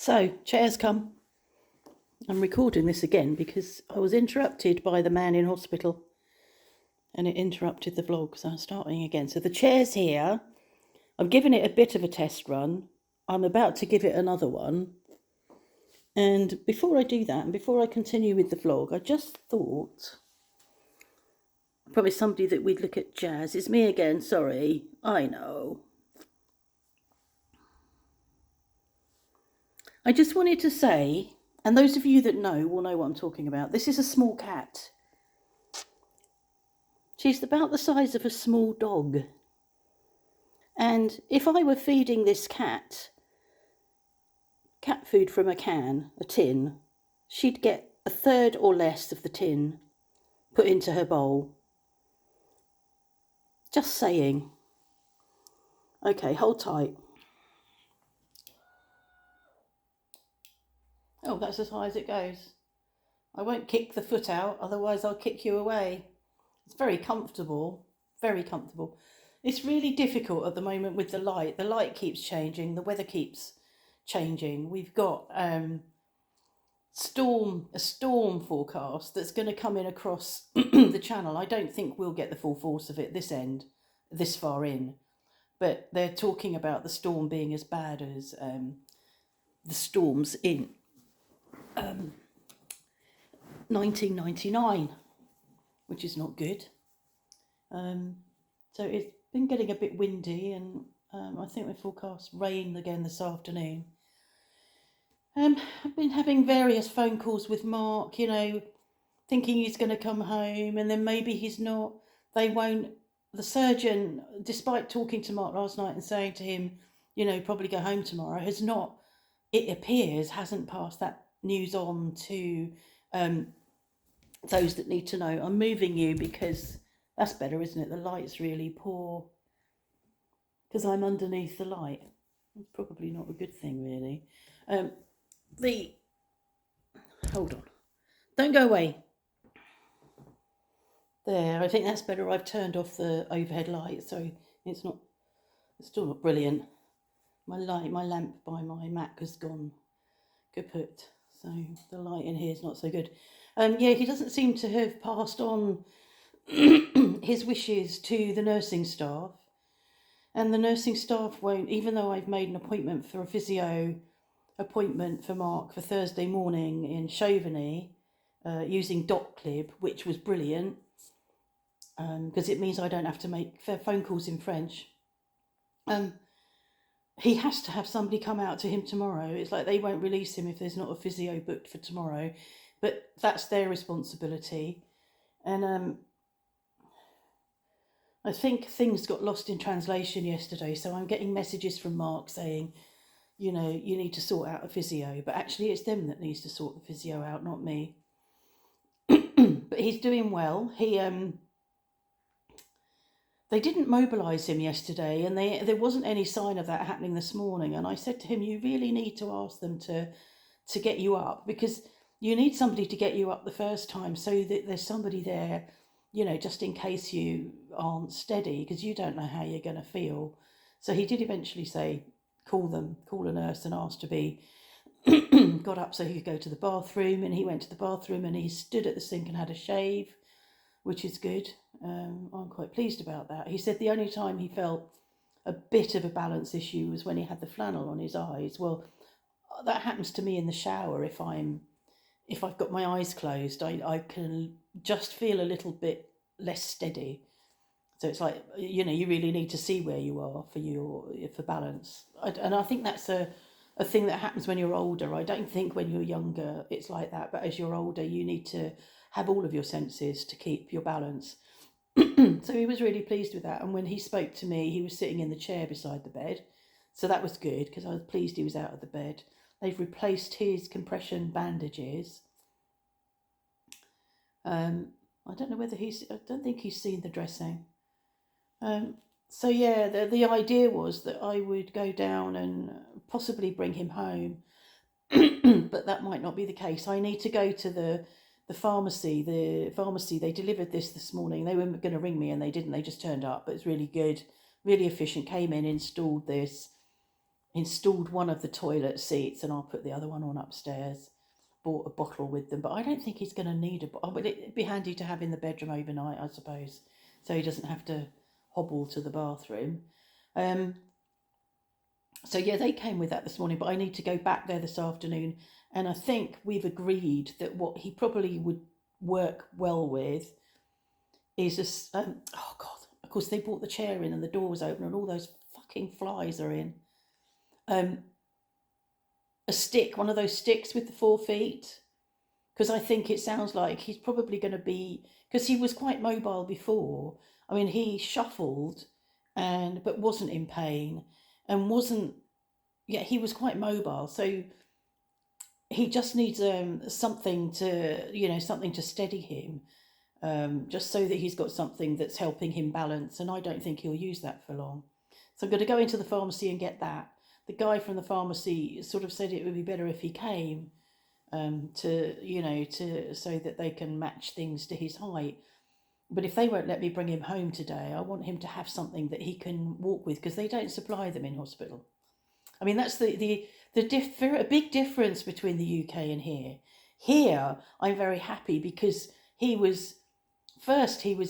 So, chairs come. I'm recording this again because I was interrupted by the man in hospital and it interrupted the vlog, so I'm starting again. So the chair's here. I've given it a bit of a test run. I'm about to give it another one. And before I do that, and before I continue with the vlog, I just thought, I promised somebody that we'd look at jazz. It's me again, sorry. I know. I just wanted to say, and those of you that know will know what I'm talking about, this is a small cat. She's about the size of a small dog. And if I were feeding this cat food from a can, a tin, she'd get a third or less of the tin put into her bowl. Just saying. Okay, hold tight. Oh, that's as high as it goes. I won't kick the foot out, otherwise I'll kick you away. It's very comfortable, very comfortable. It's really difficult at the moment with the light. The light keeps changing, the weather keeps changing. We've got a storm forecast that's going to come in across the channel. I don't think we'll get the full force of it this far in, but they're talking about the storm being as bad as the storms in 1999, which is not good. So it's been getting a bit windy, and I think we forecast rain again this afternoon. I've been having various phone calls with Mark, thinking he's going to come home, and then maybe he's not. They won't. The surgeon, despite talking to Mark last night and saying to him, probably go home tomorrow, has not, it appears, hasn't passed that news on to those that need to know. I'm moving you because that's better, isn't it? The light's really poor because I'm underneath the light. It's probably not a good thing, really. Hold on. Don't go away. There, I think that's better. I've turned off the overhead light, so it's still not brilliant. My lamp by my Mac has gone kaput, so the light in here is not so good. Yeah, he doesn't seem to have passed on his wishes to the nursing staff, and the nursing staff won't, even though I've made an appointment for a physio appointment for Mark for Thursday morning in Chauvigny using DocClib, which was brilliant because it means I don't have to make phone calls in French. He has to have somebody come out to him tomorrow. It's like they won't release him if there's not a physio booked for tomorrow, but that's their responsibility. And I think things got lost in translation yesterday, so I'm getting messages from Mark saying, you need to sort out a physio, but actually it's them that needs to sort the physio out, not me. But he's doing well. They didn't mobilise him yesterday, and there wasn't any sign of that happening this morning. And I said to him, you really need to ask them to get you up, because you need somebody to get you up the first time so that there's somebody there, just in case you aren't steady, because you don't know how you're going to feel. So he did eventually say, call a nurse and ask to be got up so he could go to the bathroom, and he went to the bathroom and he stood at the sink and had a shave, which is good. I'm quite pleased about that. He said the only time he felt a bit of a balance issue was when he had the flannel on his eyes. Well, that happens to me in the shower. If I've got my eyes closed, I can just feel a little bit less steady. So it's like, you really need to see where you are for balance. And I think that's a thing that happens when you're older. I don't think when you're younger it's like that, but as you're older you need to have all of your senses to keep your balance. So he was really pleased with that, and when he spoke to me he was sitting in the chair beside the bed, so that was good because I was pleased he was out of the bed. They've replaced his compression bandages. I don't know whether I don't think he's seen the dressing. So yeah, the idea was that I would go down and possibly bring him home, but that might not be the case. I need to go to the pharmacy. The pharmacy, they delivered this morning. They were going to ring me and they didn't. They just turned up, but it's really good, really efficient. Came in, installed this. installed one of the toilet seats, and I'll put the other one on upstairs. Bought a bottle with them, but I don't think he's going to need a bottle. But it'd be handy to have in the bedroom overnight, I suppose, so he doesn't have to hobble to the bathroom. So yeah, they came with that this morning, but I need to go back there this afternoon, and I think we've agreed that what he probably would work well with is just oh god, of course they brought the chair in and the door was open and all those fucking flies are in. A stick, one of those sticks with the 4 feet, because I think it sounds like he's probably going to be, because he was quite mobile before. I mean, he shuffled but wasn't in pain and wasn't, yeah, he was quite mobile. So he just needs something to steady him, just so that he's got something that's helping him balance. And I don't think he'll use that for long. So I'm going to go into the pharmacy and get that. The guy from the pharmacy sort of said it would be better if he came, so that they can match things to his height. But if they won't let me bring him home today, I want him to have something that he can walk with, because they don't supply them in hospital. I mean, that's a big difference between the UK and here. Here, I'm very happy because he was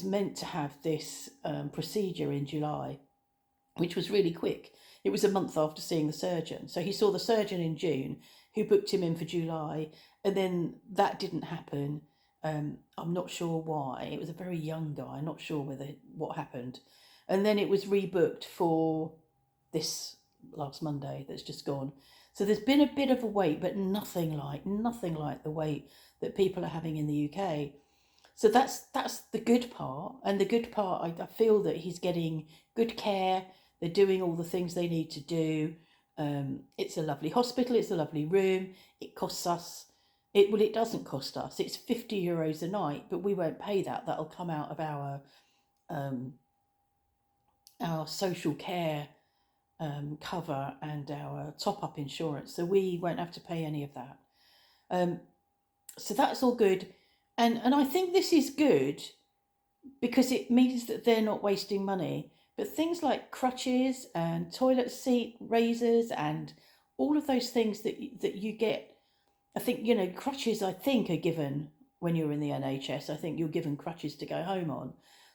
meant to have this procedure in July, which was really quick. It was a month after seeing the surgeon. So he saw the surgeon in June, who booked him in for July, and then that didn't happen. I'm not sure why. It was a very young guy. I'm not sure what happened. And then it was rebooked for this last Monday that's just gone. So there's been a bit of a wait, but nothing like the wait that people are having in the UK. So that's the good part. And the good part, I feel that he's getting good care. They're doing all the things they need to do. It's a lovely hospital. It's a lovely room. It costs us. It doesn't cost us. It's €50 a night, but we won't pay that. That'll come out of our social care cover and our top-up insurance. So we won't have to pay any of that. So that's all good. And I think this is good because it means that they're not wasting money. But things like crutches and toilet seat raisers and all of those things that you get, I think, crutches I think are given when you're in the NHS. I think you're given crutches to go home on.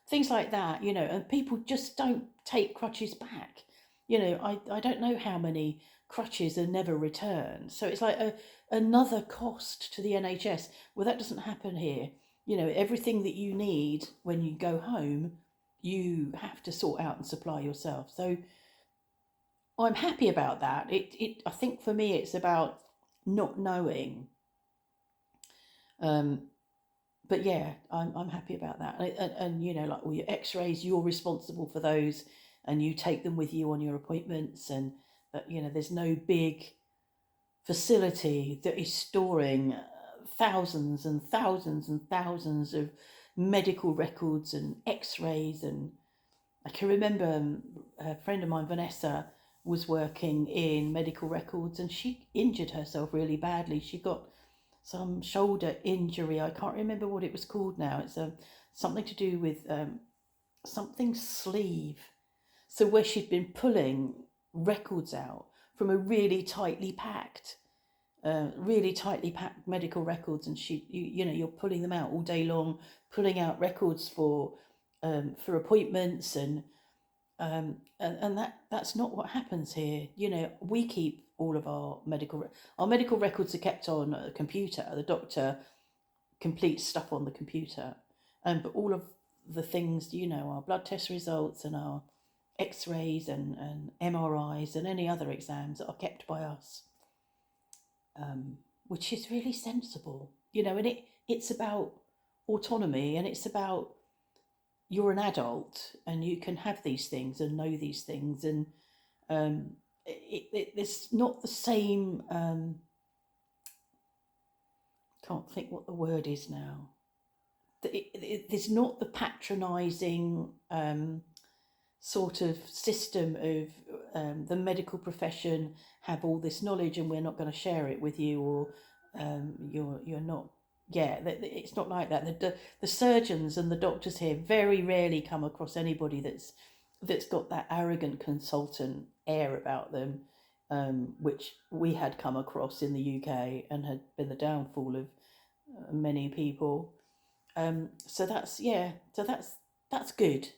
Things like that, and people just don't take crutches back. I don't know how many crutches are never returned. So it's like another cost to the NHS. Well, that doesn't happen here. Everything that you need when you go home, you have to sort out and supply yourself. So I'm happy about that. I think for me, it's about not knowing. But yeah, I'm happy about that. And like all your X-rays, you're responsible for those, and you take them with you on your appointments. And that there's no big facility that is storing thousands and thousands and thousands of medical records and X-rays. And I can remember a friend of mine, Vanessa, was working in medical records, and she injured herself really badly. She got some shoulder injury. I can't remember what it was called now. It's something to do with something sleeve. So where she'd been pulling records out from a really tightly packed medical records, and you're pulling them out all day long, pulling out records for appointments, and that's not what happens here. We keep all of our medical records are kept on a computer. The doctor completes stuff on the computer, but all of the things, our blood test results and our X-rays and MRIs and any other exams are kept by us, which is really sensible, and it's about autonomy, and it's about you're an adult and you can have these things and know these things, and it's not the same. Can't think what the word is now. There's not the patronising sort of system of the medical profession have all this knowledge and we're not going to share it with you, or you're not. Yeah, it's not like that. The surgeons and the doctors here very rarely come across anybody that's got that arrogant consultant air about them. which we had come across in the UK and had been the downfall of many people. So that's that's good.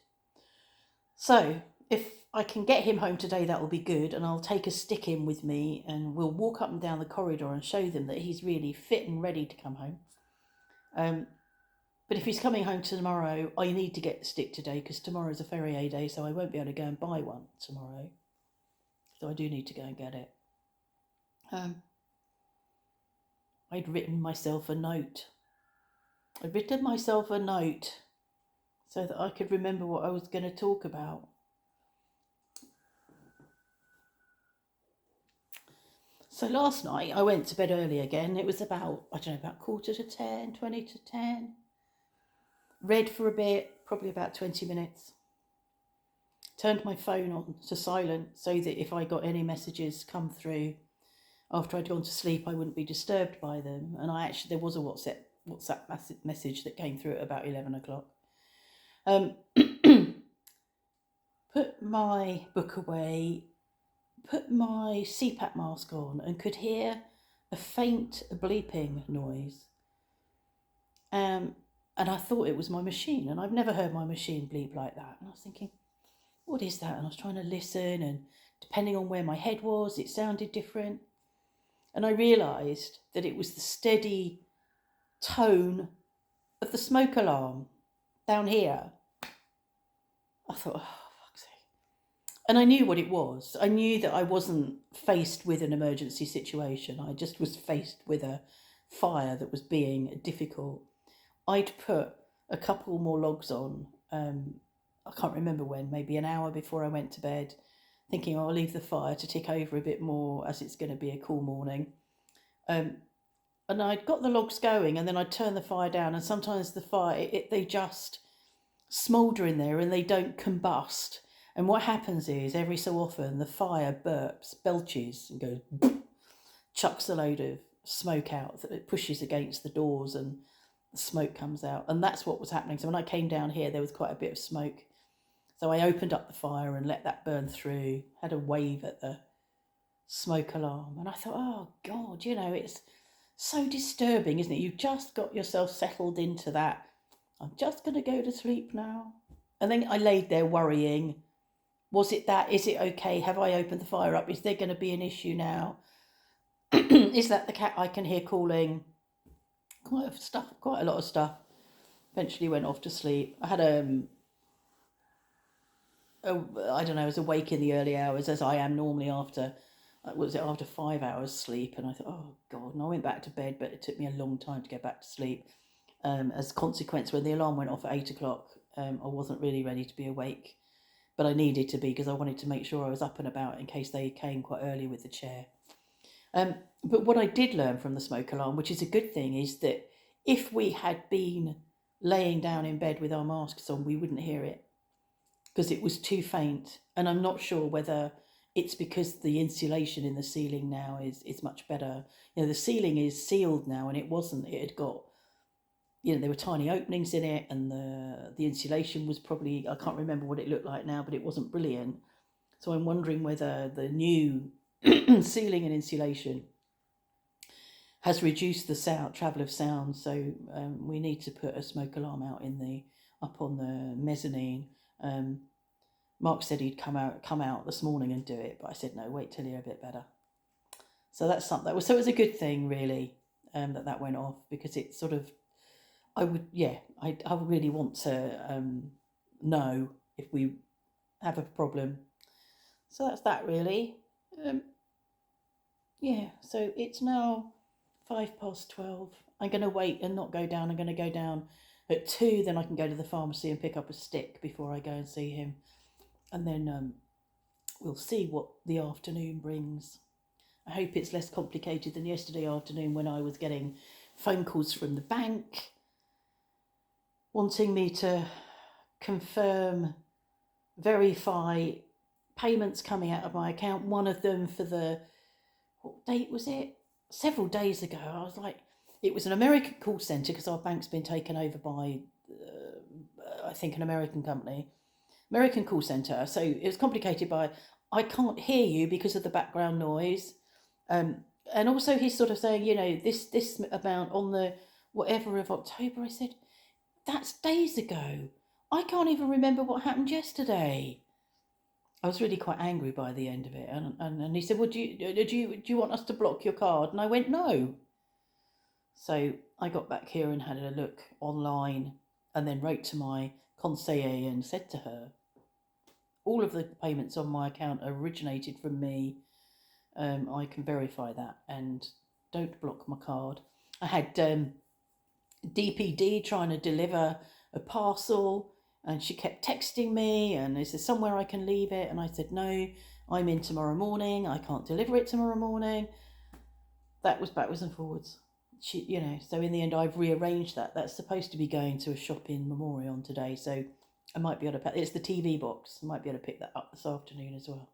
So if I can get him home today, that will be good, and I'll take a stick in with me, and we'll walk up and down the corridor and show them that he's really fit and ready to come home. But if he's coming home tomorrow, I need to get the stick today because tomorrow's a Ferrier day, so I won't be able to go and buy one tomorrow. So I do need to go and get it. I'd written myself a note. so that I could remember what I was going to talk about. So last night I went to bed early again. It was about, I don't know, about 9:45, 20 to 10. Read for a bit, probably about 20 minutes. Turned my phone on to silent so that if I got any messages come through after I'd gone to sleep, I wouldn't be disturbed by them. And there was a WhatsApp message that came through at about 11 o'clock. Put my book away, put my CPAP mask on, and could hear a faint bleeping noise. And I thought it was my machine, and I've never heard my machine bleep like that. And I was thinking, what is that? And I was trying to listen, and depending on where my head was, it sounded different. And I realised that it was the steady tone of the smoke alarm down here. I thought, oh, fuck's sake. And I knew what it was. I knew that I wasn't faced with an emergency situation. I just was faced with a fire that was being difficult. I'd put a couple more logs on. I can't remember when, maybe an hour before I went to bed, thinking I'll leave the fire to tick over a bit more as it's going to be a cool morning. And I'd got the logs going, and then I'd turn the fire down, and sometimes the fire, they just smoulder in there and they don't combust. And what happens is every so often the fire belches and goes, chucks a load of smoke out that it pushes against the doors, and the smoke comes out. And that's what was happening. So when I came down here, there was quite a bit of smoke. So I opened up the fire and let that burn through, had a wave at the smoke alarm. And I thought, oh God, it's so disturbing, isn't it? You've just got yourself settled into that. I'm just going to go to sleep now. And then I laid there worrying. Was it that? Is it okay? Have I opened the fire up? Is there going to be an issue now? Is that the cat I can hear calling? Quite a lot of stuff. Eventually went off to sleep. I had I don't know, I was awake in the early hours as I am normally after 5 hours sleep. And I thought, oh God, and I went back to bed, but it took me a long time to get back to sleep. As a consequence, when the alarm went off at 8 o'clock, I wasn't really ready to be awake, but I needed to be because I wanted to make sure I was up and about in case they came quite early with the chair. But what I did learn from the smoke alarm, which is a good thing, is that if we had been laying down in bed with our masks on, we wouldn't hear it because it was too faint. And I'm not sure whether it's because the insulation in the ceiling now is much better. The ceiling is sealed now, and it wasn't. It had got, there were tiny openings in it, and the insulation was probably, I can't remember what it looked like now, but it wasn't brilliant. So I'm wondering whether the new ceiling and insulation has reduced the travel of sound. So we need to put a smoke alarm out up on the mezzanine. Mark said he'd come out this morning and do it, but I said no, wait till you're a bit better. So that's something. So it was a good thing, really, that went off, because it sort of, I would really want to know if we have a problem. So that's that, really. So it's now 12:05. I'm going to wait and not go down. I'm going to go down at 2, then I can go to the pharmacy and pick up a stick before I go and see him. And then we'll see what the afternoon brings. I hope it's less complicated than yesterday afternoon when I was getting phone calls from the bank wanting me to verify payments coming out of my account. One of them for what date was it? Several days ago. I was like, it was an American call centre because our bank's been taken over by, I think, an American company. American call centre. So it was complicated by, I can't hear you because of the background noise. Um, and also he's sort of saying, you know, this amount on the whatever of October. I said, that's days ago. I can't even remember what happened yesterday. I was really quite angry by the end of it, and he said, "Well, do you want us to block your card?" And I went, "No." So I got back here and had a look online, and then wrote to my conseiller and said to her, "All of the payments on my account originated from me. I can verify that, and don't block my card." I had DPD trying to deliver a parcel, and she kept texting me and is there somewhere I can leave it, and I said, no, I'm in tomorrow morning, I can't deliver it tomorrow morning. That was backwards and forwards. So in the end I've rearranged that. That's supposed to be going to a shop in Memorial on today, so I might be able to, it's the TV box, I might be able to pick that up this afternoon as well.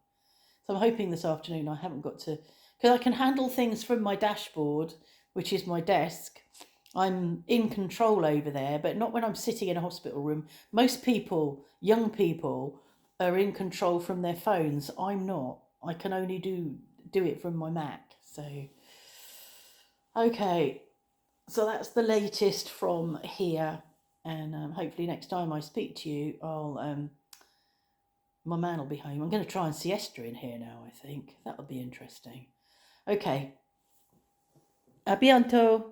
So I'm hoping this afternoon I haven't got to, because I can handle things from my dashboard, which is my desk. I'm in control over there, but not when I'm sitting in a hospital room. Most people, young people, are in control from their phones. I'm not. I can only do it from my Mac. So, okay. So that's the latest from here, and hopefully next time I speak to you, my man will be home. I'm going to try and siesta in here now. I think that'll be interesting. Okay. A bientôt.